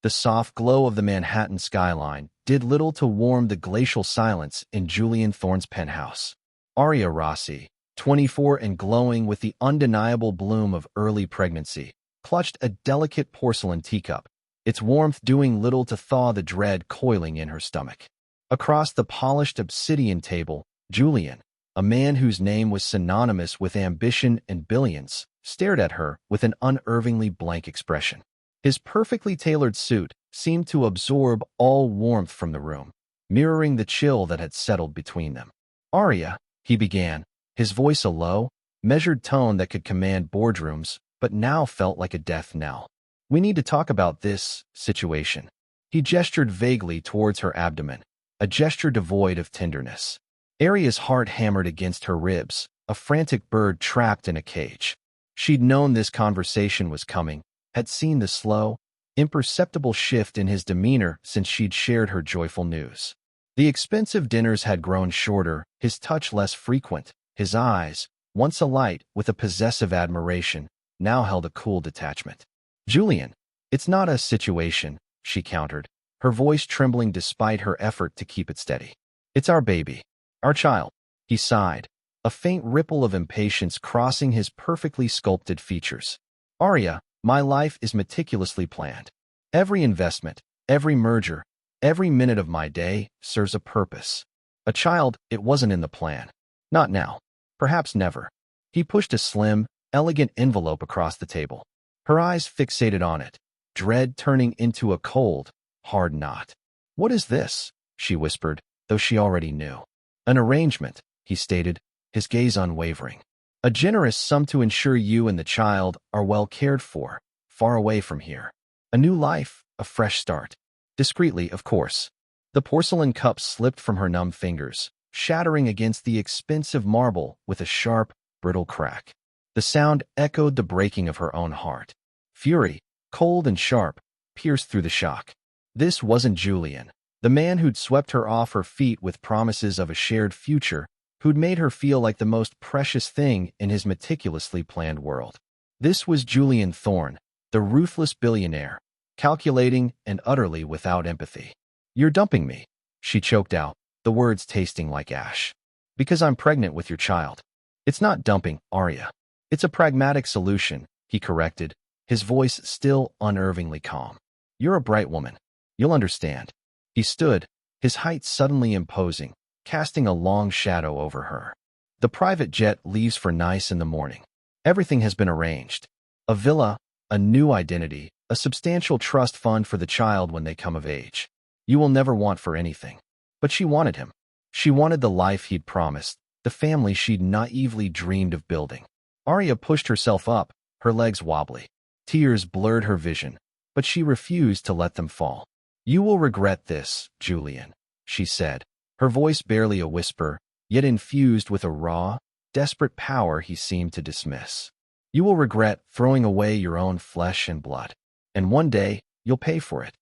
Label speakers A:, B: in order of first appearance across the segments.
A: The soft glow of the Manhattan skyline did little to warm the glacial silence in Julian Thorne's penthouse. Aria Rossi, 24 and glowing with the undeniable bloom of early pregnancy, clutched a delicate porcelain teacup, its warmth doing little to thaw the dread coiling in her stomach. Across the polished obsidian table, Julian, a man whose name was synonymous with ambition and billions, stared at her with an unervingly blank expression. His perfectly tailored suit seemed to absorb all warmth from the room, mirroring the chill that had settled between them. "Aria," he began, his voice a low, measured tone that could command boardrooms, but now felt like a death knell. "We need to talk about this situation." He gestured vaguely towards her abdomen, a gesture devoid of tenderness. Aria's heart hammered against her ribs, a frantic bird trapped in a cage. She'd known this conversation was coming, had seen the slow, imperceptible shift in his demeanor since she'd shared her joyful news. The expensive dinners had grown shorter, his touch less frequent, his eyes, once alight with a possessive admiration, now held a cool detachment. "Julian, it's not a situation," she countered, her voice trembling despite her effort to keep it steady. "It's our baby. Our child." He sighed, a faint ripple of impatience crossing his perfectly sculpted features. "Aria, my life is meticulously planned. Every investment, every merger, every minute of my day serves a purpose. A child, it wasn't in the plan. Not now. Perhaps never." He pushed a slim, elegant envelope across the table. Her eyes fixated on it, dread turning into a cold, hard knot. "What is this?" she whispered, though she already knew. "An arrangement," he stated, his gaze unwavering. "A generous sum to ensure you and the child are well cared for, far away from here. A new life, a fresh start. Discreetly, of course." The porcelain cup slipped from her numb fingers, shattering against the expensive marble with a sharp, brittle crack. The sound echoed the breaking of her own heart. Fury, cold and sharp, pierced through the shock. This wasn't Julian, the man who'd swept her off her feet with promises of a shared future, who'd made her feel like the most precious thing in his meticulously planned world. This was Julian Thorne, the ruthless billionaire, calculating and utterly without empathy. "You're dumping me," she choked out, the words tasting like ash. "Because I'm pregnant with your child." "It's not dumping, Aria. It's a pragmatic solution," he corrected, his voice still unervingly calm. "You're a bright woman. You'll understand." He stood, his height suddenly imposing, casting a long shadow over her. "The private jet leaves for Nice in the morning. Everything has been arranged. A villa, a new identity, a substantial trust fund for the child when they come of age. You will never want for anything." But she wanted him. She wanted the life he'd promised, the family she'd naively dreamed of building. Aria pushed herself up, her legs wobbly. Tears blurred her vision, but she refused to let them fall. "You will regret this, Julian," she said, her voice barely a whisper, yet infused with a raw, desperate power he seemed to dismiss. "You will regret throwing away your own flesh and blood. And one day, you'll pay for it."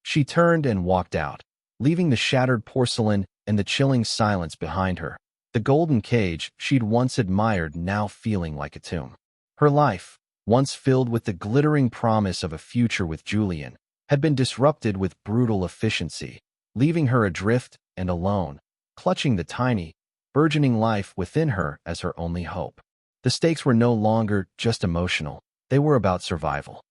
A: She turned and walked out, leaving the shattered porcelain and the chilling silence behind her, the golden cage she'd once admired now feeling like a tomb. Her life, once filled with the glittering promise of a future with Julian, had been disrupted with brutal efficiency, leaving her adrift and alone, clutching the tiny, burgeoning life within her as her only hope. The stakes were no longer just emotional, they were about survival.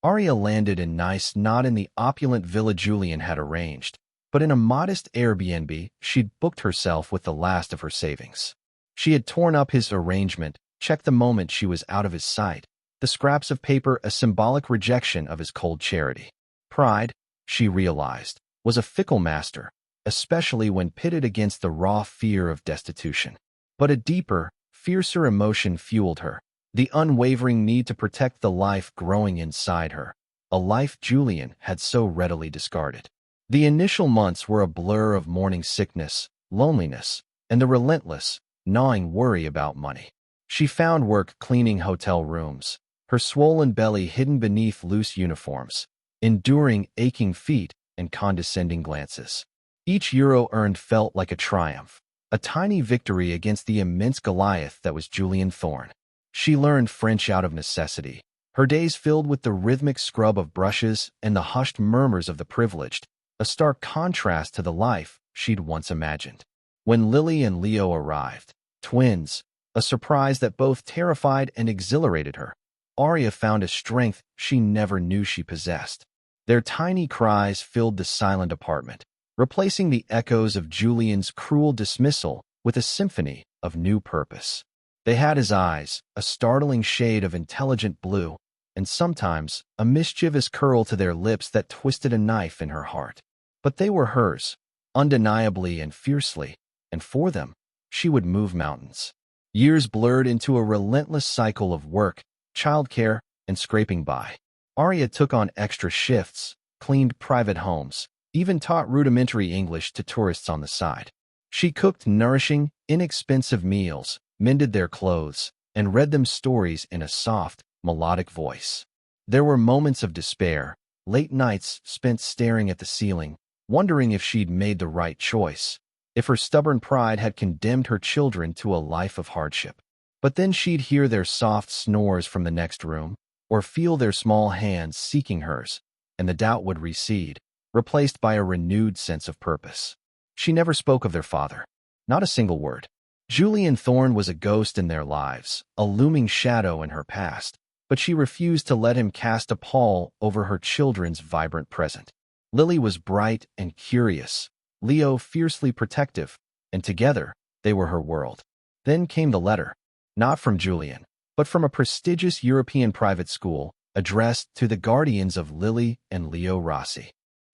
A: Aria landed in Nice not in the opulent villa Julian had arranged, but in a modest Airbnb she'd booked herself with the last of her savings. She had torn up his arrangement, checked the moment she was out of his sight, the scraps of paper a symbolic rejection of his cold charity. Pride, she realized, was a fickle master, especially when pitted against the raw fear of destitution. But a deeper, fiercer emotion fueled her, the unwavering need to protect the life growing inside her, a life Julian had so readily discarded. The initial months were a blur of morning sickness, loneliness, and the relentless, gnawing worry about money. She found work cleaning hotel rooms, her swollen belly hidden beneath loose uniforms, enduring aching feet and condescending glances. Each euro earned felt like a triumph, a tiny victory against the immense Goliath that was Julian Thorne. She learned French out of necessity, Her days filled with the rhythmic scrub of brushes and the hushed murmurs of the privileged, a stark contrast to the life she'd once imagined. When Lily and Leo arrived, twins, a surprise that both terrified and exhilarated her, Arya found a strength she never knew she possessed. Their tiny cries filled the silent apartment, replacing the echoes of Julian's cruel dismissal with a symphony of new purpose. They had his eyes, a startling shade of intelligent blue, and sometimes a mischievous curl to their lips that twisted a knife in her heart. But they were hers, undeniably and fiercely, and for them, she would move mountains. Years blurred into a relentless cycle of work, childcare, and scraping by. Arya took on extra shifts, cleaned private homes, even taught rudimentary English to tourists on the side. She cooked nourishing, inexpensive meals, mended their clothes, and read them stories in a soft, melodic voice. There were moments of despair, late nights spent staring at the ceiling, wondering if she'd made the right choice, if her stubborn pride had condemned her children to a life of hardship. But then she'd hear their soft snores from the next room, or feel their small hands seeking hers, and the doubt would recede, replaced by a renewed sense of purpose. She never spoke of their father. Not a single word. Julian Thorne was a ghost in their lives, a looming shadow in her past, but she refused to let him cast a pall over her children's vibrant present. Lily was bright and curious, Leo fiercely protective, and together they were her world. Then came the letter, not from Julian, but from a prestigious European private school, addressed to the guardians of Lily and Leo Rossi.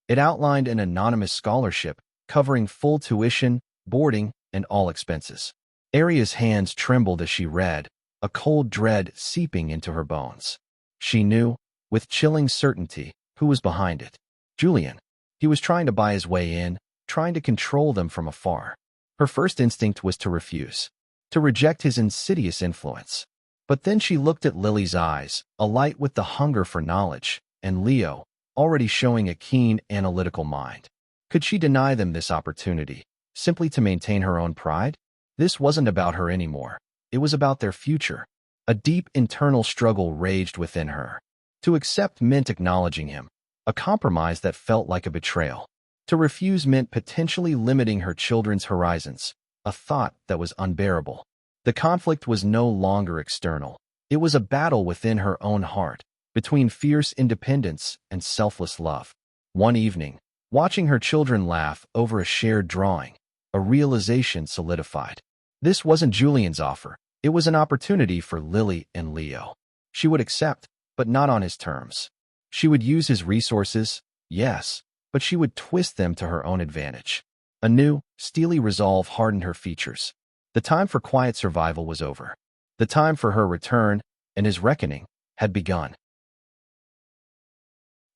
A: It outlined an anonymous scholarship covering full tuition, boarding, and all expenses. Arya's hands trembled as she read, a cold dread seeping into her bones. She knew, with chilling certainty, who was behind it. Julian. He was trying to buy his way in, trying to control them from afar. Her first instinct was to refuse, to reject his insidious influence. But then she looked at Lily's eyes, alight with the hunger for knowledge, and Leo, already showing a keen, analytical mind. Could she deny them this opportunity, simply to maintain her own pride? This wasn't about her anymore. It was about their future. A deep internal struggle raged within her. To accept meant acknowledging him, a compromise that felt like a betrayal. To refuse meant potentially limiting her children's horizons, a thought that was unbearable. The conflict was no longer external. It was a battle within her own heart, between fierce independence and selfless love. One evening, watching her children laugh over a shared drawing, a realization solidified. This wasn't Julian's offer. It was an opportunity for Lily and Leo. She would accept, but not on his terms. She would use his resources, yes, but she would twist them to her own advantage. A new, steely resolve hardened her features. The time for quiet survival was over. The time for her return, and his reckoning, had begun.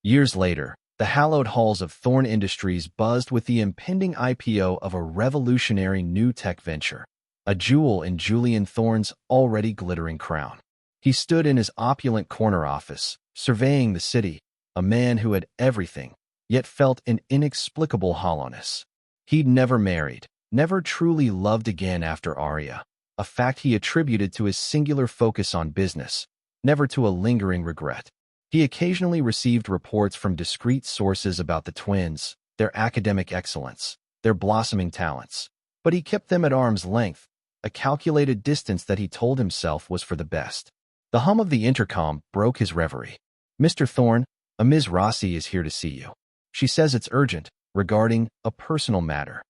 A: Years later, the hallowed halls of Thorne Industries buzzed with the impending IPO of a revolutionary new tech venture, a jewel in Julian Thorne's already glittering crown. He stood in his opulent corner office, surveying the city, a man who had everything, yet felt an inexplicable hollowness. He'd never married, never truly loved again after Arya, a fact he attributed to his singular focus on business, never to a lingering regret. He occasionally received reports from discreet sources about the twins, their academic excellence, their blossoming talents, but he kept them at arm's length, a calculated distance that he told himself was for the best. The hum of the intercom broke his reverie. "Mr. Thorne, a Ms. Rossi is here to see you. She says it's urgent, regarding a personal matter."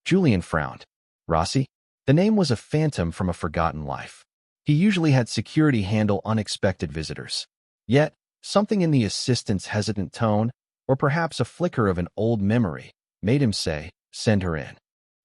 A: Julian frowned. Rossi? The name was a phantom from a forgotten life. He usually had security handle unexpected visitors. Yet, something in the assistant's hesitant tone, or perhaps a flicker of an old memory, made him say, "Send her in."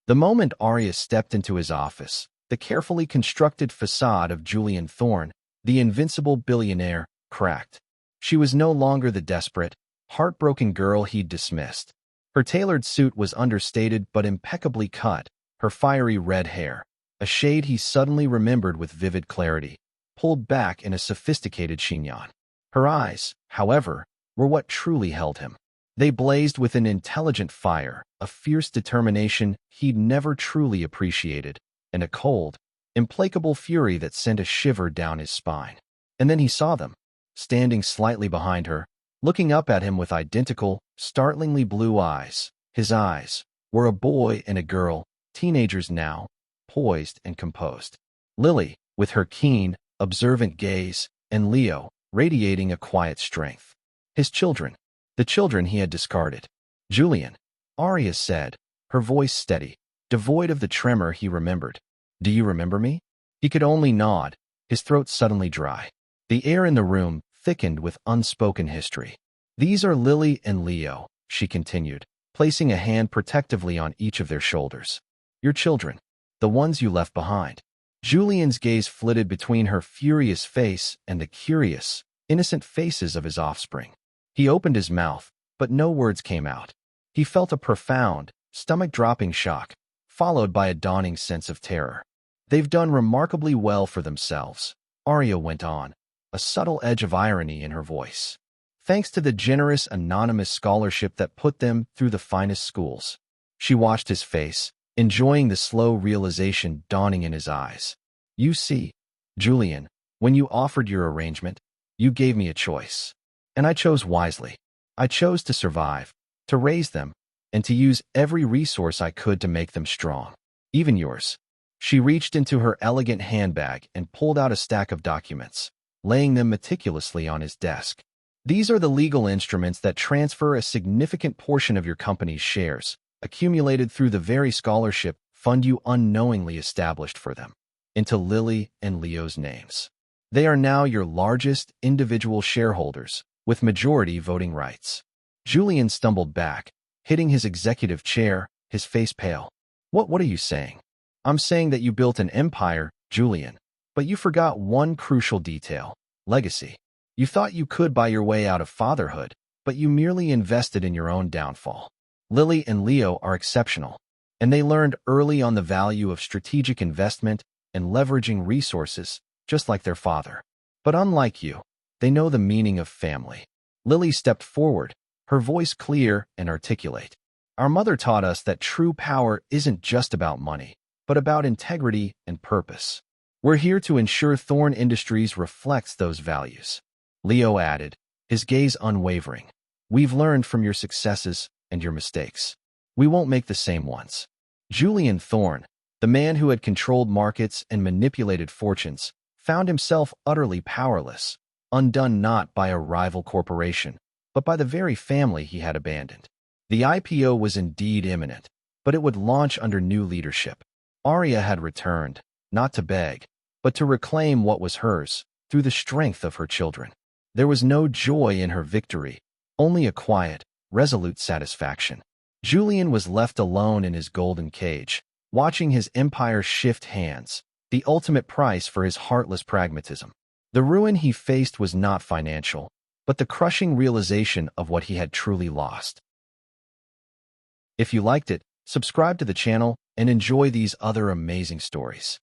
A: The moment Arya stepped into his office, the carefully constructed facade of Julian Thorne, the invincible billionaire, cracked. She was no longer the desperate, heartbroken girl he'd dismissed. Her tailored suit was understated but impeccably cut, her fiery red hair, a shade he suddenly remembered with vivid clarity, pulled back in a sophisticated chignon. Her eyes, however, were what truly held him. They blazed with an intelligent fire, a fierce determination he'd never truly appreciated, and a cold, implacable fury that sent a shiver down his spine. And then he saw them. standing slightly behind her, looking up at him with identical, startlingly blue eyes. His eyes were a boy and a girl, teenagers now, poised and composed. Lily, with her keen, observant gaze, and Leo, radiating a quiet strength. His children, the children he had discarded. Julian, Arya said, her voice steady, devoid of the tremor he remembered. Do you remember me? He could only nod, his throat suddenly dry. The air in the room thickened with unspoken history. These are Lily and Leo, she continued, placing a hand protectively on each of their shoulders. Your children, the ones you left behind. Julian's gaze flitted between her furious face and the curious, innocent faces of his offspring. He opened his mouth, but no words came out. He felt a profound, stomach-dropping shock, followed by a dawning sense of terror. They've done remarkably well for themselves, Arya went on, a subtle edge of irony in her voice. Thanks to the generous anonymous scholarship that put them through the finest schools. She watched his face, enjoying the slow realization dawning in his eyes. You see, Julian, when you offered your arrangement, you gave me a choice. And I chose wisely. I chose to survive, to raise them, and to use every resource I could to make them strong. Even yours. She reached into her elegant handbag and pulled out a stack of documents, laying them meticulously on his desk. These are the legal instruments that transfer a significant portion of your company's shares, accumulated through the very scholarship fund you unknowingly established for them, into Lily and Leo's names. They are now your largest individual shareholders, with majority voting rights. Julian stumbled back, hitting his executive chair, his face pale. What are you saying? I'm saying that you built an empire, Julian, but you forgot one crucial detail: legacy. You thought you could buy your way out of fatherhood, but you merely invested in your own downfall. Lily and Leo are exceptional, and they learned early on the value of strategic investment and leveraging resources, just like their father. But unlike you, they know the meaning of family. Lily stepped forward, her voice clear and articulate. Our mother taught us that true power isn't just about money, but about integrity and purpose. We're here to ensure Thorn Industries reflects those values. Leo added, his gaze unwavering. We've learned from your successes and your mistakes. We won't make the same ones. Julian Thorn, the man who had controlled markets and manipulated fortunes, found himself utterly powerless, undone not by a rival corporation, but by the very family he had abandoned. The IPO was indeed imminent, but it would launch under new leadership. Arya had returned, not to beg, but to reclaim what was hers, through the strength of her children. There was no joy in her victory, only a quiet, resolute satisfaction. Julian was left alone in his golden cage, watching his empire shift hands, the ultimate price for his heartless pragmatism. The ruin he faced was not financial, but the crushing realization of what he had truly lost. If you liked it, subscribe to the channel and enjoy these other amazing stories.